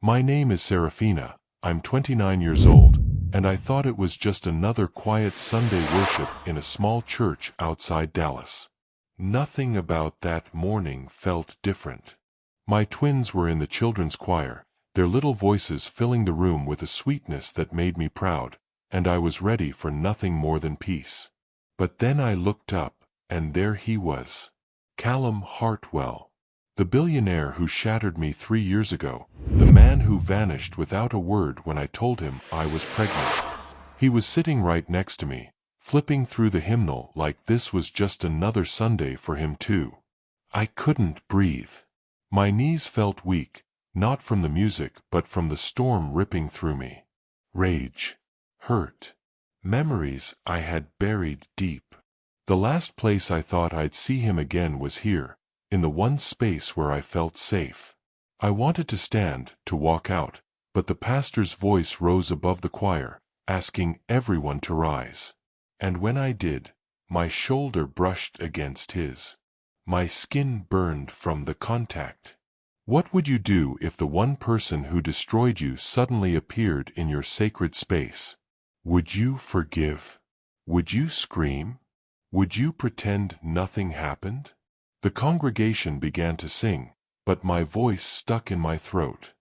My name is Serafina, I'm 29 years old, and I thought it was just another quiet Sunday worship in a small church outside Dallas. Nothing about that morning felt different. My twins were in the children's choir, their little voices filling the room with a sweetness that made me proud, and I was ready for nothing more than peace. But then I looked up, and there he was. Callum Hartwell. The billionaire who shattered me 3 years ago, the man who vanished without a word when I told him I was pregnant. He was sitting right next to me, flipping through the hymnal like this was just another Sunday for him too. I couldn't breathe. My knees felt weak, not from the music but from the storm ripping through me. Rage. Hurt. Memories I had buried deep. The last place I thought I'd see him again was here, in the one space where I felt safe. I wanted to stand, to walk out, but the pastor's voice rose above the choir, asking everyone to rise. And when I did, my shoulder brushed against his. My skin burned from the contact. What would you do if the one person who destroyed you suddenly appeared in your sacred space? Would you forgive? Would you scream? Would you pretend nothing happened? The congregation began to sing, but my voice stuck in my throat.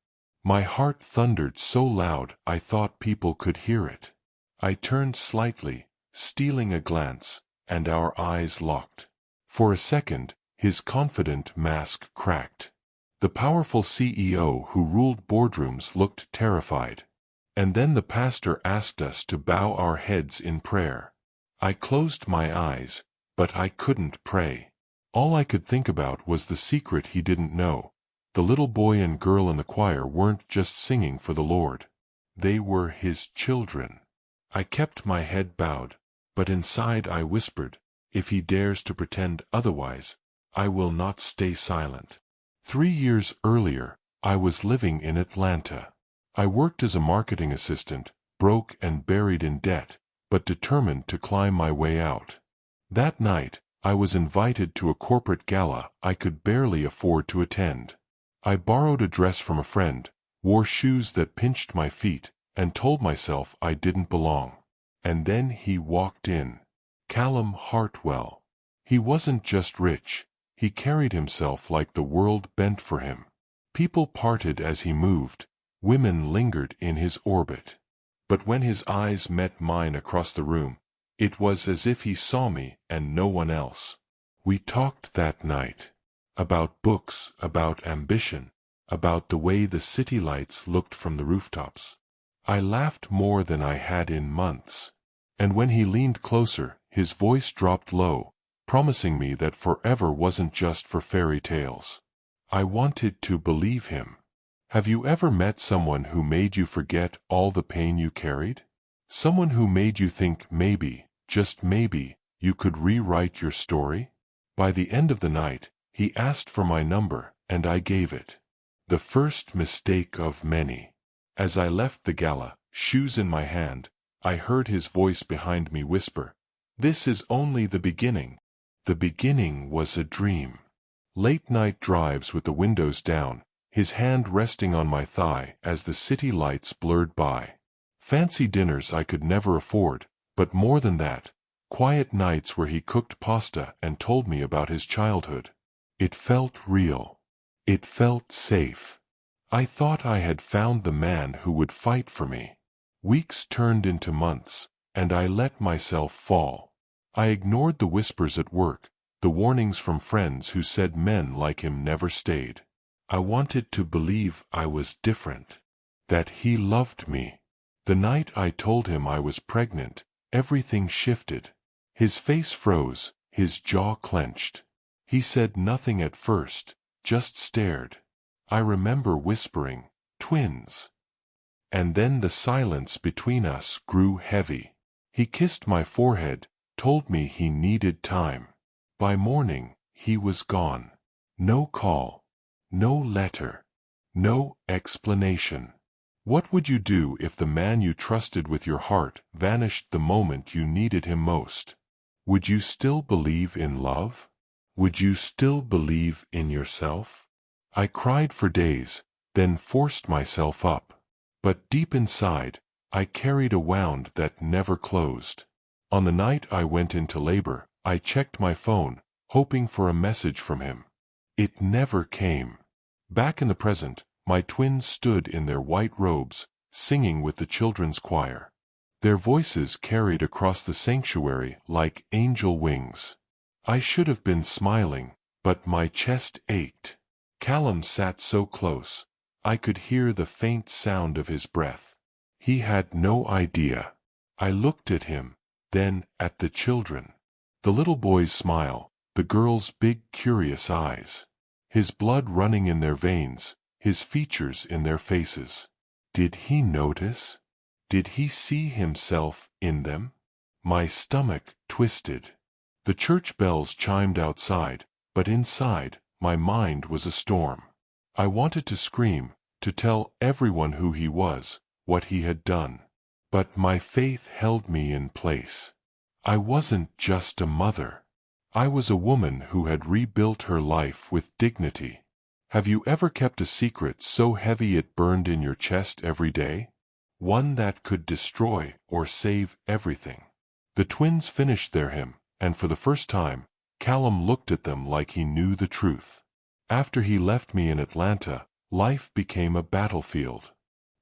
My heart thundered so loud I thought people could hear it. I turned slightly, stealing a glance, and our eyes locked. For a second, his confident mask cracked. The powerful CEO who ruled boardrooms looked terrified. And then the pastor asked us to bow our heads in prayer. I closed my eyes, but I couldn't pray. All I could think about was the secret he didn't know. The little boy and girl in the choir weren't just singing for the Lord. They were his children. I kept my head bowed, but inside I whispered, if he dares to pretend otherwise, I will not stay silent. 3 years earlier, I was living in Atlanta. I worked as a marketing assistant, broke and buried in debt, but determined to climb my way out. That night, I was invited to a corporate gala I could barely afford to attend. I borrowed a dress from a friend, wore shoes that pinched my feet, and told myself I didn't belong. And then he walked in. Callum Hartwell. He wasn't just rich, he carried himself like the world bent for him. People parted as he moved, women lingered in his orbit. But when his eyes met mine across the room, it was as if he saw me and no one else. We talked that night. About books, about ambition, about the way the city lights looked from the rooftops. I laughed more than I had in months. And when he leaned closer, his voice dropped low, promising me that forever wasn't just for fairy tales. I wanted to believe him. Have you ever met someone who made you forget all the pain you carried? Someone who made you think maybe, just maybe, you could rewrite your story? By the end of the night, he asked for my number, and I gave it. The first mistake of many. As I left the gala, shoes in my hand, I heard his voice behind me whisper, "This is only the beginning." The beginning was a dream. Late-night drives with the windows down, his hand resting on my thigh as the city lights blurred by. Fancy dinners I could never afford, but more than that, quiet nights where he cooked pasta and told me about his childhood. It felt real. It felt safe. I thought I had found the man who would fight for me. Weeks turned into months, and I let myself fall. I ignored the whispers at work, the warnings from friends who said men like him never stayed. I wanted to believe I was different, that he loved me. The night I told him I was pregnant, everything shifted. His face froze, his jaw clenched. He said nothing at first, just stared. I remember whispering, "Twins." And then the silence between us grew heavy. He kissed my forehead, told me he needed time. By morning, he was gone. No call. No letter. No explanation. What would you do if the man you trusted with your heart vanished the moment you needed him most? Would you still believe in love? Would you still believe in yourself? I cried for days, then forced myself up. But deep inside, I carried a wound that never closed. On the night I went into labor, I checked my phone, hoping for a message from him. It never came. Back in the present, my twins stood in their white robes, singing with the children's choir. Their voices carried across the sanctuary like angel wings. I should have been smiling, but my chest ached. Callum sat so close, I could hear the faint sound of his breath. He had no idea. I looked at him, then at the children. The little boy's smile, the girl's big curious eyes. His blood running in their veins, his features in their faces. Did he notice? Did he see himself in them? My stomach twisted. The church bells chimed outside, but inside, my mind was a storm. I wanted to scream, to tell everyone who he was, what he had done. But my faith held me in place. I wasn't just a mother. I was a woman who had rebuilt her life with dignity. Have you ever kept a secret so heavy it burned in your chest every day? One that could destroy or save everything. The twins finished their hymn, and for the first time, Callum looked at them like he knew the truth. After he left me in Atlanta, life became a battlefield.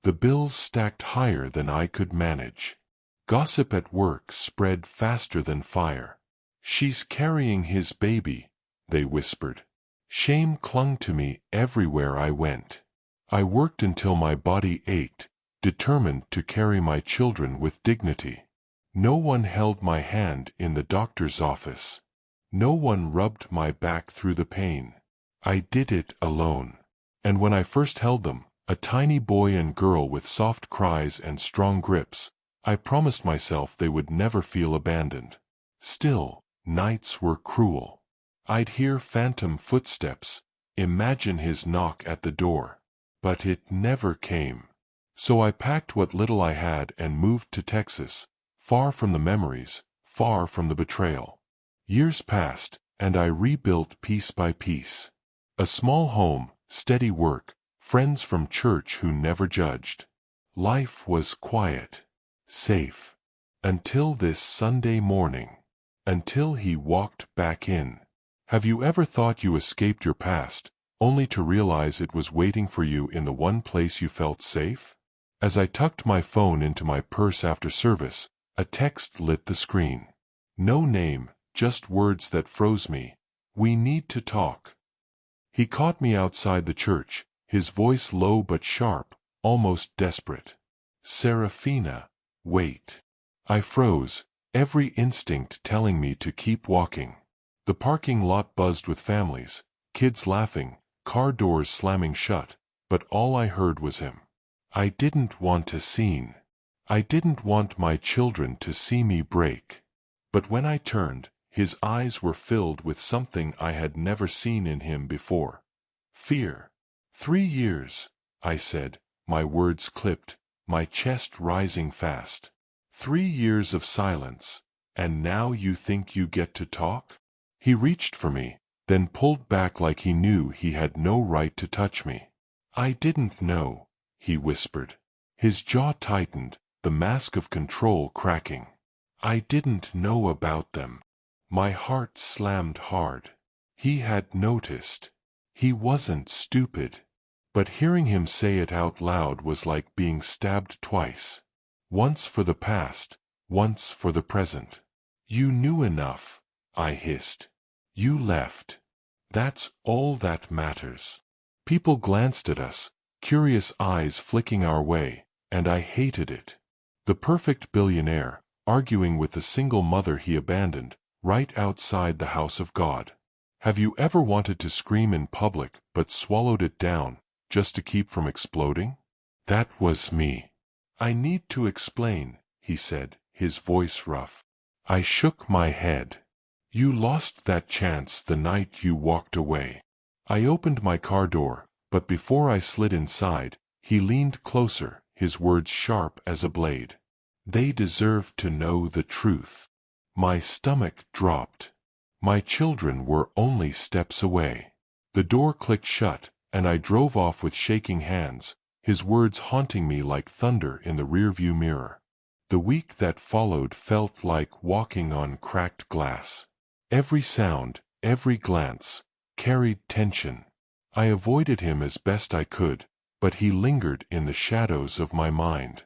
The bills stacked higher than I could manage. Gossip at work spread faster than fire. "She's carrying his baby," they whispered. Shame clung to me everywhere I went. I worked until my body ached, determined to carry my children with dignity. No one held my hand in the doctor's office. No one rubbed my back through the pain. I did it alone. And when I first held them, a tiny boy and girl with soft cries and strong grips, I promised myself they would never feel abandoned. Still, nights were cruel. I'd hear phantom footsteps, imagine his knock at the door. But it never came. So I packed what little I had and moved to Texas, far from the memories, far from the betrayal. Years passed, and I rebuilt piece by piece. A small home, steady work, friends from church who never judged. Life was quiet, safe. Until this Sunday morning. Until he walked back in. Have you ever thought you escaped your past, only to realize it was waiting for you in the one place you felt safe? As I tucked my phone into my purse after service, a text lit the screen. No name, just words that froze me. "We need to talk." He caught me outside the church, his voice low but sharp, almost desperate. "Serafina, wait." I froze, every instinct telling me to keep walking. The parking lot buzzed with families, kids laughing, car doors slamming shut, but all I heard was him. I didn't want a scene. I didn't want my children to see me break. But when I turned, his eyes were filled with something I had never seen in him before. Fear. 3 years, I said, my words clipped, my chest rising fast. 3 years of silence, and now you think you get to talk? He reached for me, then pulled back like he knew he had no right to touch me. "I didn't know," he whispered. His jaw tightened, the mask of control cracking. "I didn't know about them." My heart slammed hard. He had noticed. He wasn't stupid. But hearing him say it out loud was like being stabbed twice. Once for the past, once for the present. "You knew enough," I hissed. "You left. That's all that matters." People glanced at us, curious eyes flicking our way, and I hated it. The perfect billionaire, arguing with the single mother he abandoned, right outside the house of God. Have you ever wanted to scream in public but swallowed it down, just to keep from exploding? That was me. "I need to explain," he said, his voice rough. I shook my head. "You lost that chance the night you walked away." I opened my car door, but before I slid inside, he leaned closer, his words sharp as a blade. "They deserve to know the truth." My stomach dropped. My children were only steps away. The door clicked shut, and I drove off with shaking hands, his words haunting me like thunder in the rearview mirror. The week that followed felt like walking on cracked glass. Every sound, every glance, carried tension. I avoided him as best I could, but he lingered in the shadows of my mind.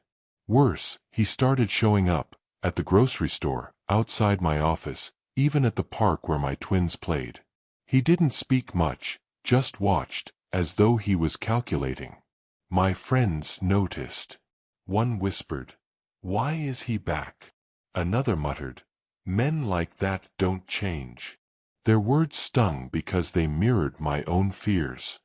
Worse, he started showing up, at the grocery store, outside my office, even at the park where my twins played. He didn't speak much, just watched, as though he was calculating. My friends noticed. One whispered, "Why is he back?" Another muttered, "Men like that don't change." Their words stung because they mirrored my own fears.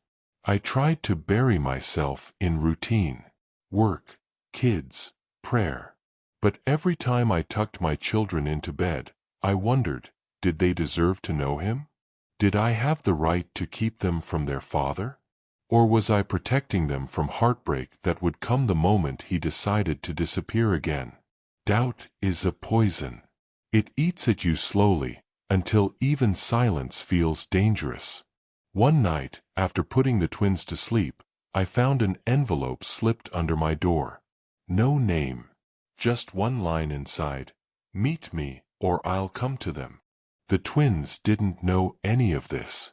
I tried to bury myself in routine. Work, kids, prayer. But every time I tucked my children into bed, I wondered, did they deserve to know him? Did I have the right to keep them from their father? Or was I protecting them from heartbreak that would come the moment he decided to disappear again? Doubt is a poison. It eats at you slowly, until even silence feels dangerous. One night, after putting the twins to sleep, I found an envelope slipped under my door. No name. Just one line inside, "Meet me, or I'll come to them." The twins didn't know any of this.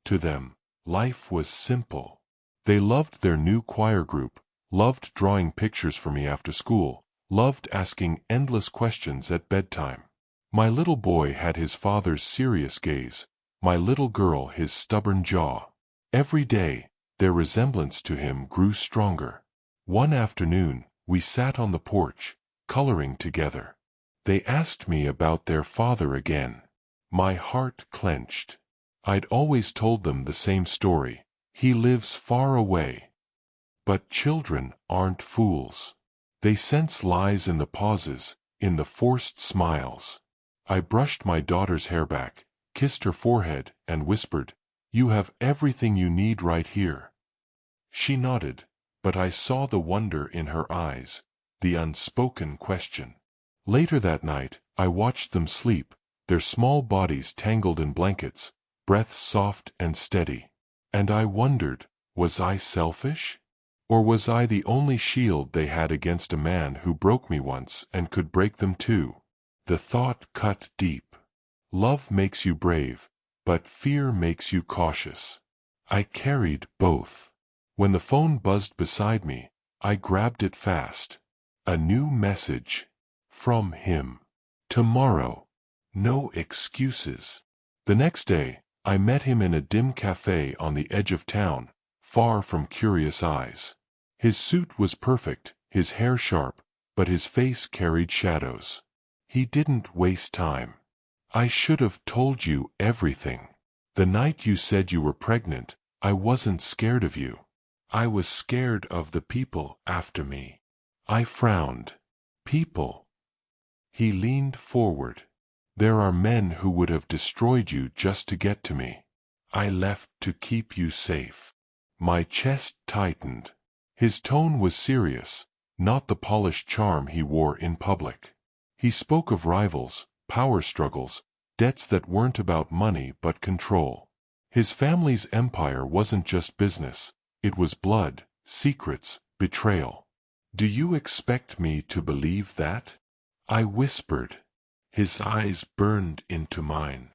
To them, life was simple. They loved their new choir group, loved drawing pictures for me after school, loved asking endless questions at bedtime. My little boy had his father's serious gaze, my little girl his stubborn jaw. Every day, their resemblance to him grew stronger. One afternoon, we sat on the porch, coloring together. They asked me about their father again. My heart clenched. I'd always told them the same story. He lives far away. But children aren't fools. They sense lies in the pauses, in the forced smiles. I brushed my daughter's hair back, kissed her forehead, and whispered, "You have everything you need right here." She nodded, but I saw the wonder in her eyes, the unspoken question. Later that night, I watched them sleep, their small bodies tangled in blankets, breaths soft and steady. And I wondered, was I selfish? Or was I the only shield they had against a man who broke me once and could break them too? The thought cut deep. Love makes you brave, but fear makes you cautious. I carried both. When the phone buzzed beside me, I grabbed it fast. A new message. From him. Tomorrow. No excuses. The next day, I met him in a dim cafe on the edge of town, far from curious eyes. His suit was perfect, his hair sharp, but his face carried shadows. He didn't waste time. "I should have told you everything. The night you said you were pregnant, I wasn't scared of you. I was scared of the people after me." I frowned. People. He leaned forward. "There are men who would have destroyed you just to get to me. I left to keep you safe." My chest tightened. His tone was serious, not the polished charm he wore in public. He spoke of rivals, power struggles, debts that weren't about money but control. His family's empire wasn't just business, it was blood, secrets, betrayal. "Do you expect me to believe that?" I whispered. His eyes burned into mine.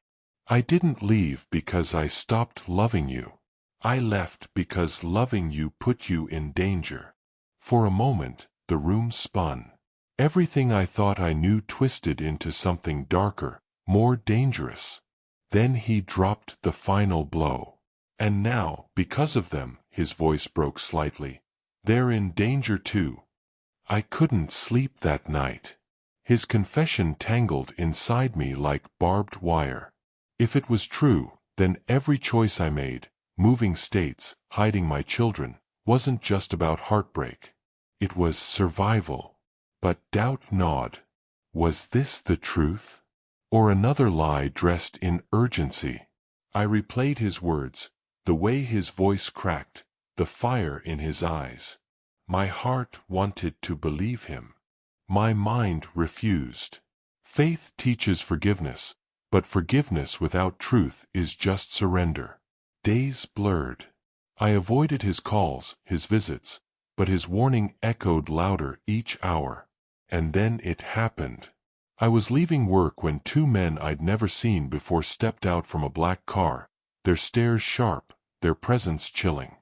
"I didn't leave because I stopped loving you. I left because loving you put you in danger." For a moment, the room spun. Everything I thought I knew twisted into something darker, more dangerous. Then he dropped the final blow. "And now, because of them," his voice broke slightly, "they're in danger too." I couldn't sleep that night. His confession tangled inside me like barbed wire. If it was true, then every choice I made, moving states, hiding my children, wasn't just about heartbreak. It was survival. But doubt gnawed. Was this the truth? Or another lie dressed in urgency? I replayed his words, the way his voice cracked, the fire in his eyes. My heart wanted to believe him. My mind refused. Faith teaches forgiveness, but forgiveness without truth is just surrender. Days blurred. I avoided his calls, his visits, but his warning echoed louder each hour. And then it happened. I was leaving work when two men I'd never seen before stepped out from a black car, their stares sharp, their presence chilling.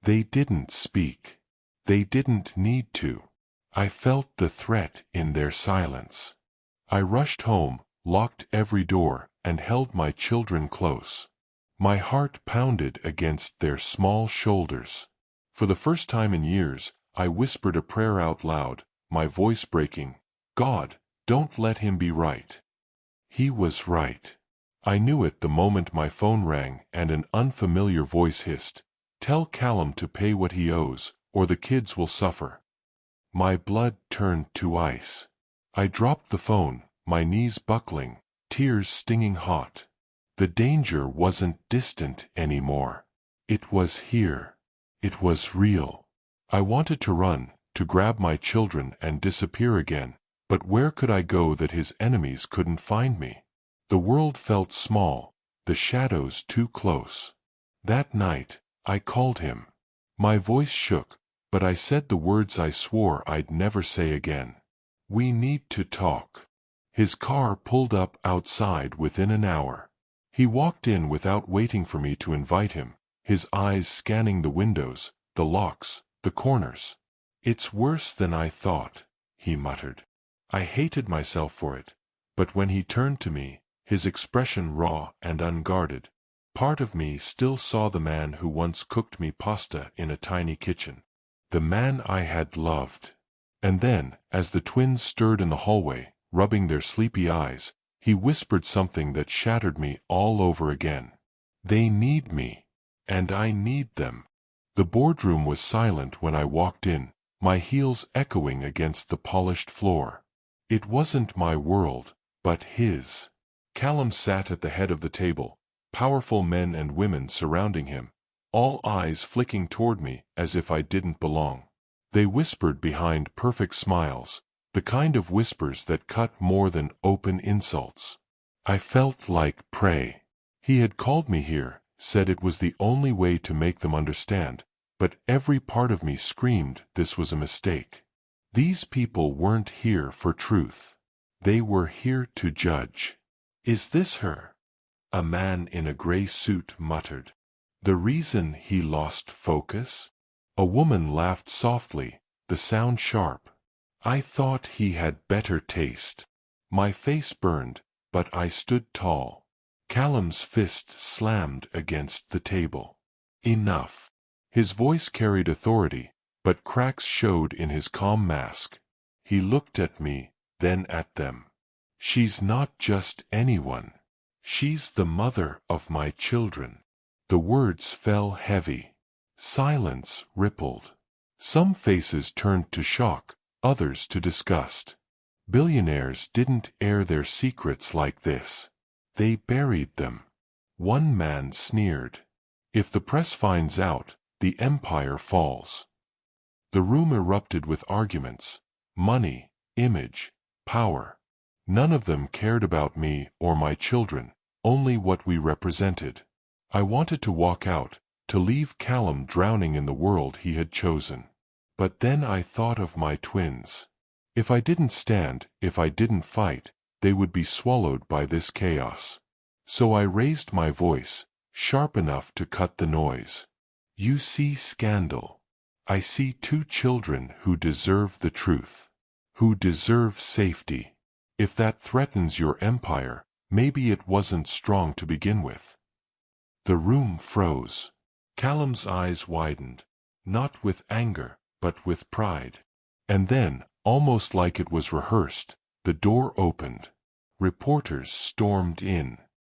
They didn't speak. They didn't need to. I felt the threat in their silence. I rushed home, locked every door, and held my children close. My heart pounded against their small shoulders. For the first time in years, I whispered a prayer out loud, my voice breaking. God, don't let him be right. He was right. I knew it the moment my phone rang and an unfamiliar voice hissed, "Tell Callum to pay what he owes, or the kids will suffer." My blood turned to ice. I dropped the phone, my knees buckling, tears stinging hot. The danger wasn't distant anymore. It was here. It was real. I wanted to run, to grab my children and disappear again, but where could I go that his enemies couldn't find me? The world felt small, the shadows too close. That night, I called him. My voice shook, but I said the words I swore I'd never say again. We need to talk. His car pulled up outside within an hour. He walked in without waiting for me to invite him, his eyes scanning the windows, the locks, the corners. "It's worse than I thought," he muttered. I hated myself for it, but when he turned to me, his expression raw and unguarded, part of me still saw the man who once cooked me pasta in a tiny kitchen. The man I had loved. And then, as the twins stirred in the hallway, rubbing their sleepy eyes, he whispered something that shattered me all over again. They need me. And I need them. The boardroom was silent when I walked in, my heels echoing against the polished floor. It wasn't my world, but his. Callum sat at the head of the table, powerful men and women surrounding him, all eyes flicking toward me as if I didn't belong. They whispered behind perfect smiles, the kind of whispers that cut more than open insults. I felt like prey. He had called me here, said it was the only way to make them understand, but every part of me screamed this was a mistake. These people weren't here for truth. They were here to judge. "Is this her?" a man in a gray suit muttered. The reason he lost focus? A woman laughed softly, the sound sharp. I thought he had better taste. My face burned, but I stood tall. Callum's fist slammed against the table. Enough. His voice carried authority, but cracks showed in his calm mask. He looked at me, then at them. "She's not just anyone. She's the mother of my children." The words fell heavy. Silence rippled. Some faces turned to shock, others to disgust. Billionaires didn't air their secrets like this. They buried them. One man sneered. "If the press finds out, the empire falls." The room erupted with arguments. Money, image, power. None of them cared about me or my children, only what we represented. I wanted to walk out, to leave Callum drowning in the world he had chosen. But then I thought of my twins. If I didn't stand, if I didn't fight, they would be swallowed by this chaos. So I raised my voice, sharp enough to cut the noise. "You see scandal. I see two children who deserve the truth. Who deserve safety. If that threatens your empire, maybe it wasn't strong to begin with." The room froze. Callum's eyes widened, not with anger, but with pride. And then, almost like it was rehearsed, the door opened. Reporters stormed in.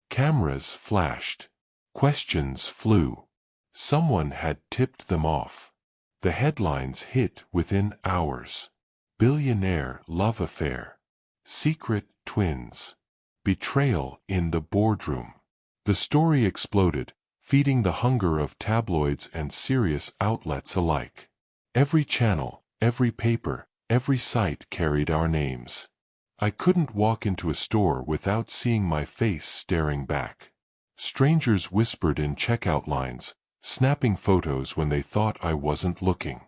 Cameras flashed. Questions flew. Someone had tipped them off. The headlines hit within hours. Billionaire love affair. Secret twins. Betrayal in the boardroom. The story exploded, feeding the hunger of tabloids and serious outlets alike. Every channel, every paper, every site carried our names. I couldn't walk into a store without seeing my face staring back. Strangers whispered in checkout lines, snapping photos when they thought I wasn't looking.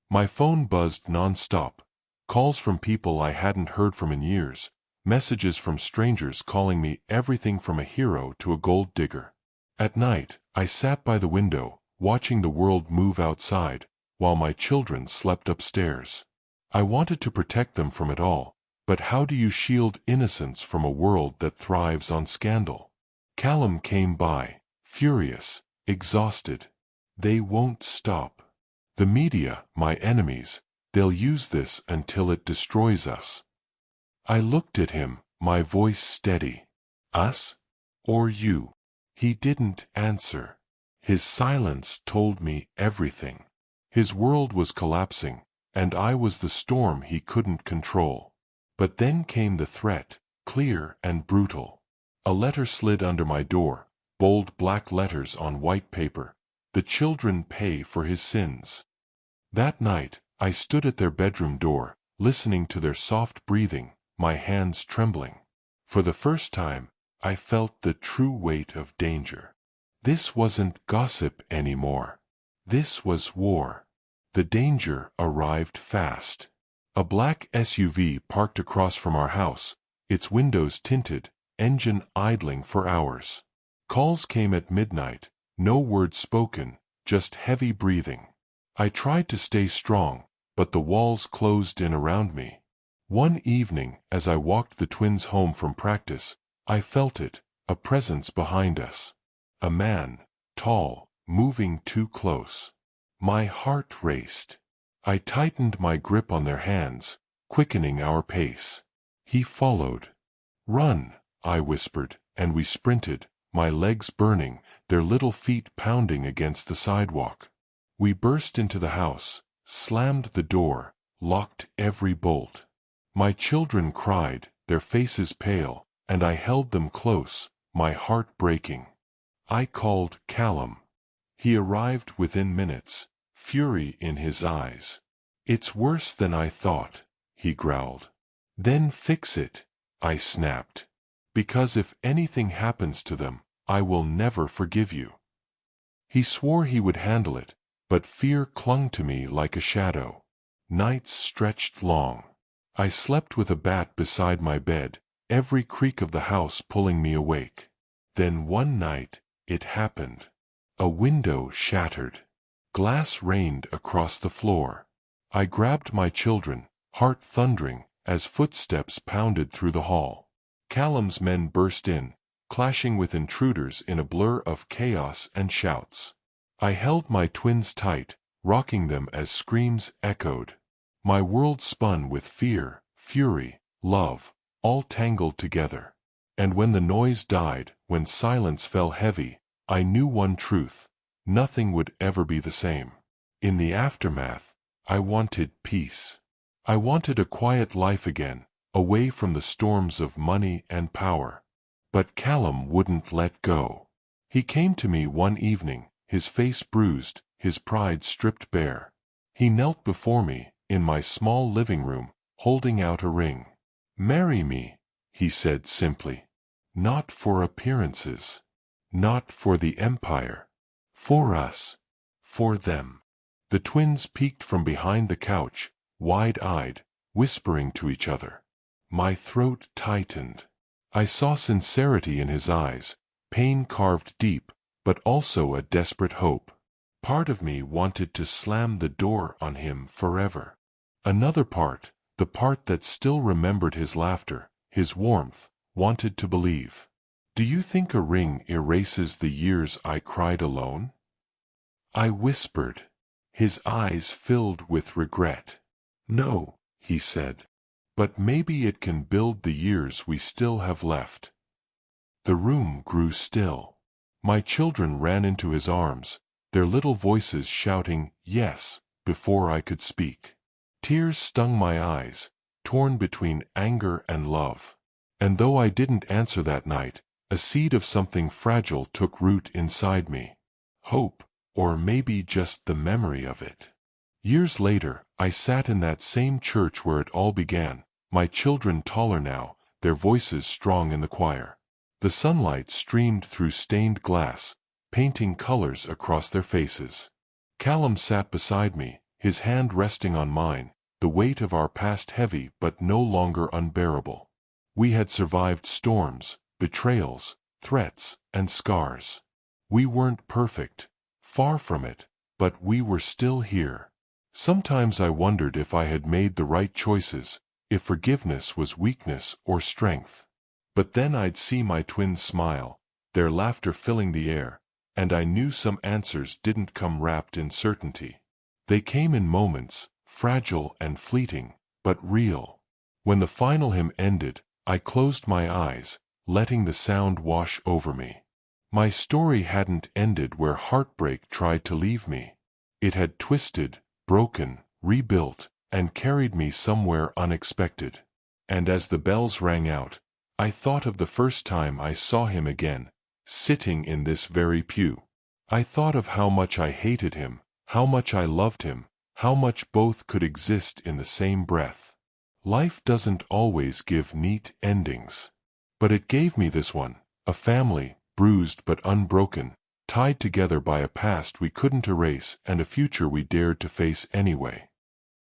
My phone buzzed non-stop. Calls from people I hadn't heard from in years, messages from strangers calling me everything from a hero to a gold digger. At night, I sat by the window, watching the world move outside, while my children slept upstairs. I wanted to protect them from it all, but how do you shield innocence from a world that thrives on scandal? Callum came by, furious, exhausted. They won't stop. The media, my enemies, they'll use this until it destroys us. I looked at him, my voice steady. Us? Or you? He didn't answer. His silence told me everything. His world was collapsing, and I was the storm he couldn't control. But then came the threat, clear and brutal. A letter slid under my door, bold black letters on white paper. The children pay for his sins. That night, I stood at their bedroom door, listening to their soft breathing, my hands trembling. For the first time, I felt the true weight of danger. This wasn't gossip anymore. This was war. The danger arrived fast. A black SUV parked across from our house, its windows tinted, engine idling for hours. Calls came at midnight, no words spoken, just heavy breathing. I tried to stay strong, but the walls closed in around me. One evening, as I walked the twins home from practice, I felt it, a presence behind us. A man, tall, moving too close. My heart raced. I tightened my grip on their hands, quickening our pace. He followed. "Run," I whispered, and we sprinted, my legs burning, their little feet pounding against the sidewalk. We burst into the house, slammed the door, locked every bolt. My children cried, their faces pale, and I held them close, my heart breaking. I called Callum. He arrived within minutes, fury in his eyes. "It's worse than I thought," he growled. "Then fix it," I snapped. "Because if anything happens to them, I will never forgive you." He swore he would handle it, but fear clung to me like a shadow. Nights stretched long. I slept with a bat beside my bed, every creak of the house pulling me awake. Then one night, it happened. A window shattered. Glass rained across the floor. I grabbed my children, heart thundering, as footsteps pounded through the hall. Callum's men burst in, clashing with intruders in a blur of chaos and shouts. I held my twins tight, rocking them as screams echoed. My world spun with fear, fury, love, all tangled together. And when the noise died, when silence fell heavy, I knew one truth: nothing would ever be the same. In the aftermath, I wanted peace. I wanted a quiet life again, away from the storms of money and power. But Callum wouldn't let go. He came to me one evening, his face bruised, his pride stripped bare. He knelt before me, in my small living room, holding out a ring. "Marry me," he said simply. "Not for appearances. Not for the empire. For us. For them." The twins peeked from behind the couch, wide-eyed, whispering to each other. My throat tightened. I saw sincerity in his eyes, pain carved deep, but also a desperate hope. Part of me wanted to slam the door on him forever. Another part, the part that still remembered his laughter, his warmth, wanted to believe. "Do you think a ring erases the years I cried alone?" I whispered. His eyes filled with regret. "No," he said. "But maybe it can build the years we still have left." The room grew still. My children ran into his arms, their little voices shouting, "Yes," before I could speak. Tears stung my eyes, torn between anger and love. And though I didn't answer that night, a seed of something fragile took root inside me. Hope, or maybe just the memory of it. Years later, I sat in that same church where it all began, my children taller now, their voices strong in the choir. The sunlight streamed through stained glass, painting colors across their faces. Callum sat beside me, his hand resting on mine, the weight of our past heavy but no longer unbearable. We had survived storms, betrayals, threats, and scars. We weren't perfect, far from it, but we were still here. Sometimes I wondered if I had made the right choices, if forgiveness was weakness or strength. But then I'd see my twins smile, their laughter filling the air, and I knew some answers didn't come wrapped in certainty. They came in moments, fragile and fleeting, but real. When the final hymn ended, I closed my eyes, letting the sound wash over me. My story hadn't ended where heartbreak tried to leave me. It had twisted, broken, rebuilt, and carried me somewhere unexpected. And as the bells rang out, I thought of the first time I saw him again, sitting in this very pew. I thought of how much I hated him, how much I loved him, how much both could exist in the same breath. Life doesn't always give neat endings. But it gave me this one, a family, bruised but unbroken, tied together by a past we couldn't erase and a future we dared to face anyway.